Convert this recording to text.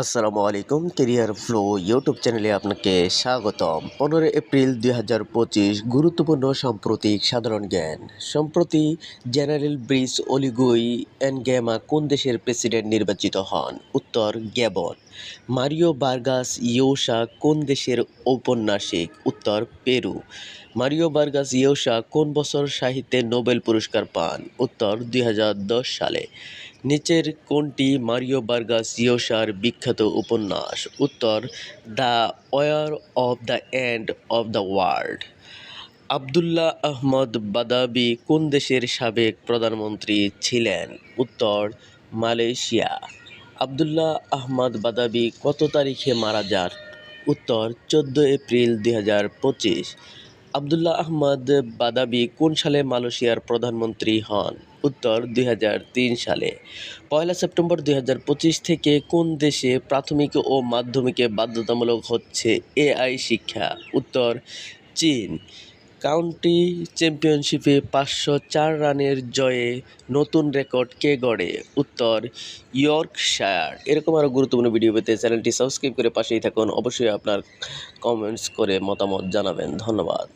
আসসালামু আলাইকুম, career flow YouTube চ্যানেলে আপনাকে স্বাগতম। 15 এপ্রিল 2025 গুরুত্বপূর্ণ সাম্প্রতিক সাধারণ জ্ঞান। সম্প্রতি জেনারেল ব্রিস ওলিগুই এনগেমা কোন দেশের প্রেসিডেন্ট নির্বাচিত হন? উত্তর গ্যাবন। মারিও বার্গাস ইয়োসা কোন দেশের ঔপন্যাসিক? উত্তর পেরু। মারিও বার্গাস ইয়োসা কোন বছর সাহিত্যে নোবেল পুরস্কার পান? উত্তর 2010 সালে। নিচের কোনটি মারিও বার্গাস ইয়োসার বিখ্যাত উপন্যাস? উত্তর the war of the end of the world. Abdullah Ahmad Badawi কোন দেশের সাবেক প্রধানমন্ত্রী ছিলেন? উত্তর মালয়েশিয়া। আবদুল্লাহ আহমদ বাদাবি কত তারিখে মারা যান? উত্তর 14 এপ্রিল 2025। আবদুল্লাহ আহমদ বাদাবি কোন সালে মালয়েশিয়ার প্রধানমন্ত্রী হন? উত্তর 2003 সালে। 1 সেপ্টেম্বর 2025 থেকে কোন দেশে প্রাথমিক ও মাধ্যমিকে বাধ্যতামূলক হচ্ছে এআই শিক্ষা? উত্তর চীন। কাউন্টি চ্যাম্পিয়নশিপে 504 রানের জয়ে নতুন রেকর্ড কে গড়ে? উত্তর ইয়র্কশায়ার। এরকম আরও গুরুত্বপূর্ণ ভিডিও পেতে চ্যানেলটি সাবস্ক্রাইব করে পাশেই থাকুন। অবশ্যই আপনার কমেন্টস করে মতামত জানাবেন। ধন্যবাদ।